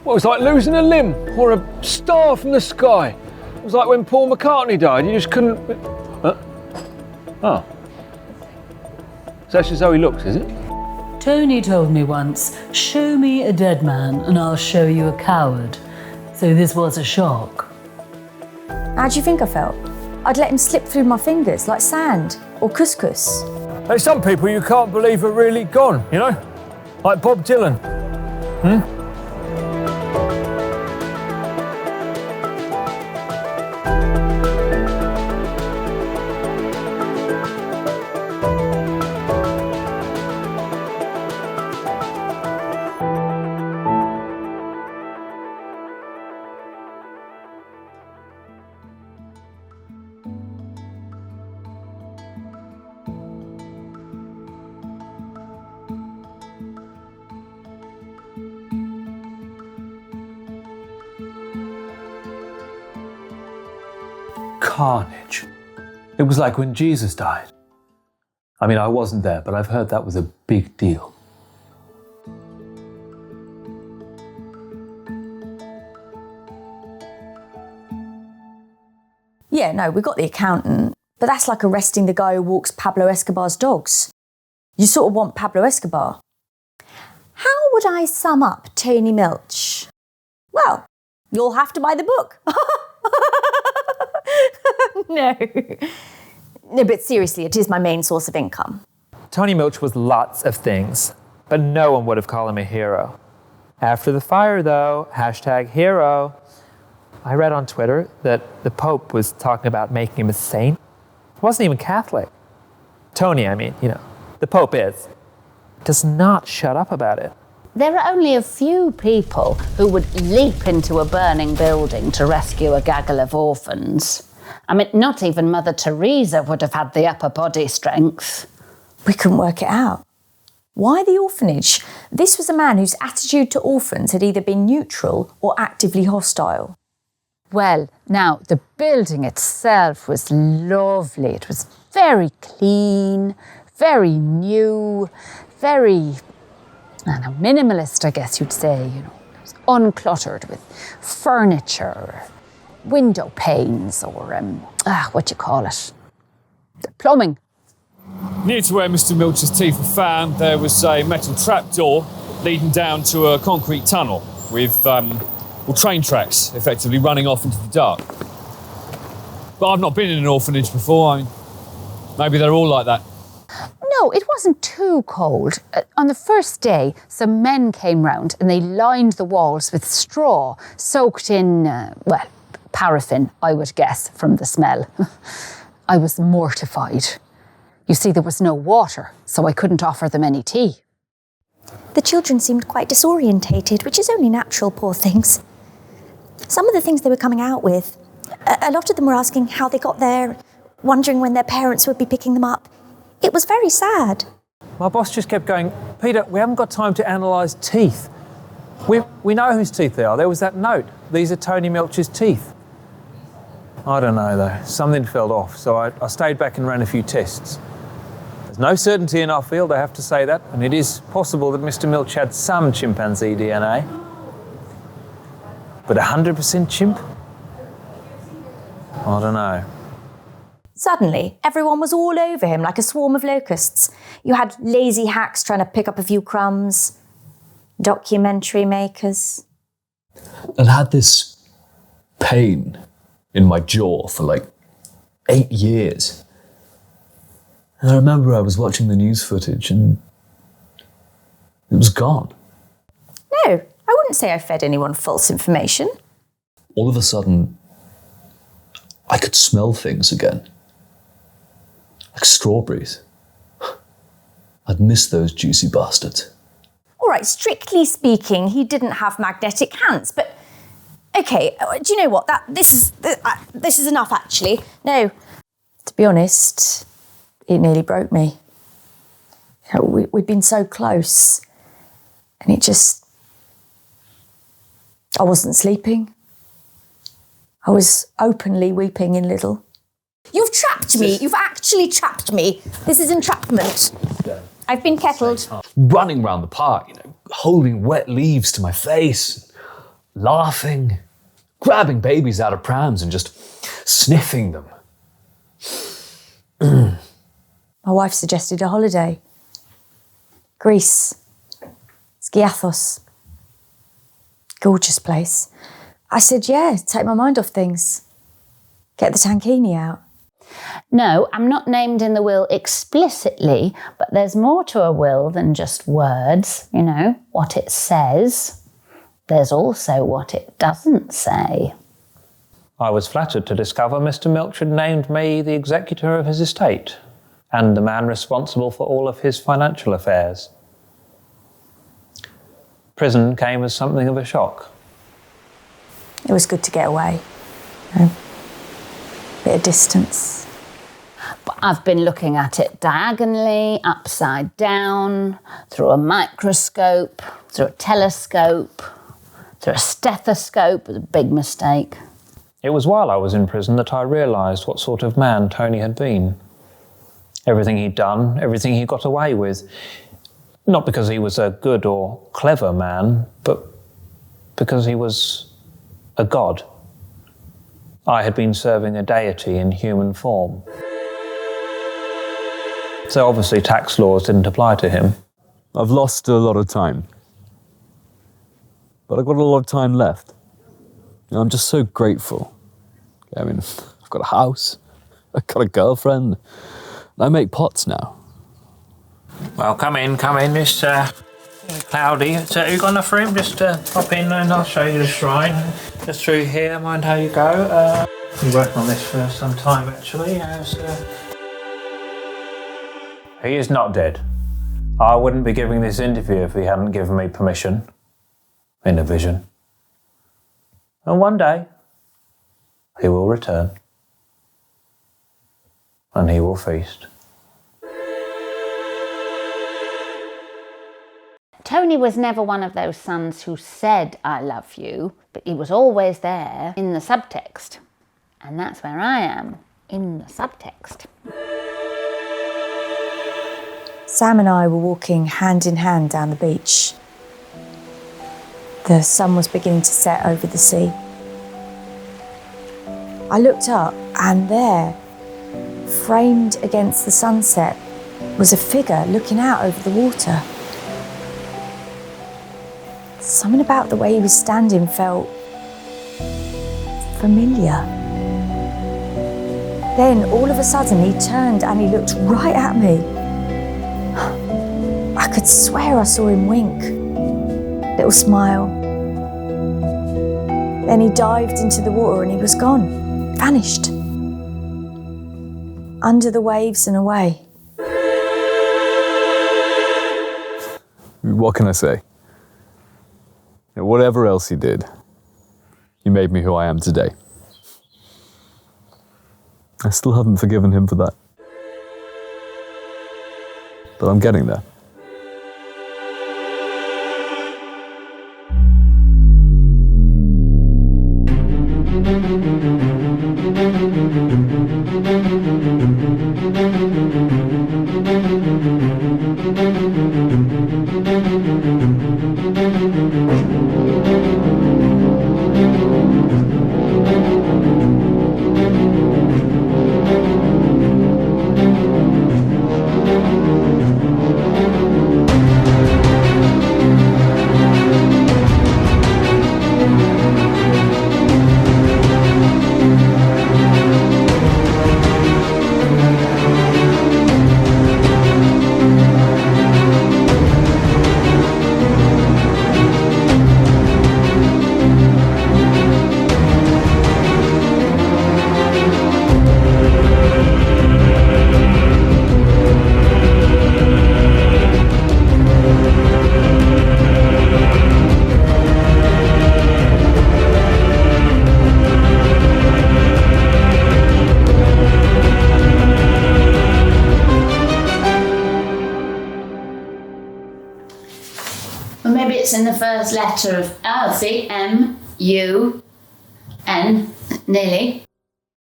Well, it was like losing a limb or a star from the sky. It was like when Paul McCartney died, you just couldn't... Oh. So that's just how he looks, is it? Tony told me once, show me a dead man and I'll show you a coward. So this was a shock. How do you think I felt? I'd let him slip through my fingers like sand or couscous. There's some people you can't believe are really gone, you know? Like Bob Dylan. Carnage. It was like when Jesus died. I mean, I wasn't there, but I've heard that was a big deal. Yeah, no, we got the accountant, but that's like arresting the guy who walks Pablo Escobar's dogs. You sort of want Pablo Escobar. How would I sum up Tony Milch? Well, you'll have to buy the book. No, but seriously, it is my main source of income. Tony Milch was lots of things, but no one would have called him a hero. After the fire, though, #hero, I read on Twitter that the Pope was talking about making him a saint. He wasn't even Catholic. Tony, I mean, you know, the Pope does not shut up about it. There are only a few people who would leap into a burning building to rescue a gaggle of orphans. I mean, not even Mother Teresa would have had the upper body strength. We couldn't work it out. Why the orphanage? This was a man whose attitude to orphans had either been neutral or actively hostile. Well, now, the building itself was lovely. It was very clean, very new, very, I don't know, minimalist, I guess you'd say. You know, it was uncluttered with furniture, window panes, or what do you call it? The plumbing. Near to where Mr. Milch's teeth were found, there was a metal trapdoor leading down to a concrete tunnel with train tracks effectively running off into the dark. But I've not been in an orphanage before. I mean, maybe they're all like that. No, it wasn't too cold. On the first day, some men came round and they lined the walls with straw soaked in, paraffin, I would guess, from the smell. I was mortified. You see, there was no water, so I couldn't offer them any tea. The children seemed quite disorientated, which is only natural, poor things. Some of the things they were coming out with, a lot of them were asking how they got there, wondering when their parents would be picking them up. It was very sad. My boss just kept going, Peter, we haven't got time to analyse teeth. We know whose teeth they are. There was that note. These are Tony Milch's teeth. I don't know, though. Something felt off, so I stayed back and ran a few tests. There's no certainty in our field, I have to say that, and it is possible that Mr. Milch had some chimpanzee DNA. But 100% chimp? I don't know. Suddenly, everyone was all over him like a swarm of locusts. You had lazy hacks trying to pick up a few crumbs, documentary makers. I'd had this pain in my jaw for like 8 years. And I remember I was watching the news footage and it was gone. No, I wouldn't say I fed anyone false information. All of a sudden, I could smell things again. Like strawberries. I'd missed those juicy bastards. All right, strictly speaking, he didn't have magnetic hands, but okay, do you know what? This is enough, actually. No, to be honest, it nearly broke me. You know, we'd been so close, and I wasn't sleeping. I was openly weeping in little. You've trapped me. You've actually trapped me. This is entrapment. I've been kettled. Running around the park, holding wet leaves to my face. laughing, grabbing babies out of prams and just sniffing them. My wife suggested a holiday. Greece. Skiathos. Gorgeous place. I said, yeah, take my mind off things. Get the tankini out. No, I'm not named in the will explicitly, but there's more to a will than just words, you know, what it says. There's also what it doesn't say. I was flattered to discover Mr. Milch had named me the executor of his estate and the man responsible for all of his financial affairs. Prison came as something of a shock. It was good to get away. You know, bit of distance. But I've been looking at it diagonally, upside down, through a microscope, through a telescope, through a stethoscope. It was a big mistake. It was while I was in prison that I realised what sort of man Tony had been. Everything he'd done, everything he got away with. Not because he was a good or clever man, but because he was a god. I had been serving a deity in human form. So obviously tax laws didn't apply to him. I've lost a lot of time. But I've got a lot of time left. And I'm just so grateful. I mean, I've got a house, I've got a girlfriend, and I make pots now. Well, come in. It's cloudy. So you got enough room? Just pop in and I'll show you the shrine. Just through here, mind how you go. Been working on this for some time, actually. He is not dead. I wouldn't be giving this interview if he hadn't given me permission. In a vision. And one day, he will return. And he will feast. Tony was never one of those sons who said, I love you, but he was always there in the subtext. And that's where I am, in the subtext. Sam and I were walking hand in hand down the beach. The sun was beginning to set over the sea. I looked up and there, framed against the sunset, was a figure looking out over the water. Something about the way he was standing felt familiar. Then, all of a sudden, he turned and he looked right at me. I could swear I saw him wink. Little smile. Then he dived into the water and he was gone, vanished. Under the waves and away. What can I say? Whatever else he did, he made me who I am today. I still haven't forgiven him for that. But I'm getting there. Or maybe it's in the first letter of, oh, see, M, U, N, nearly.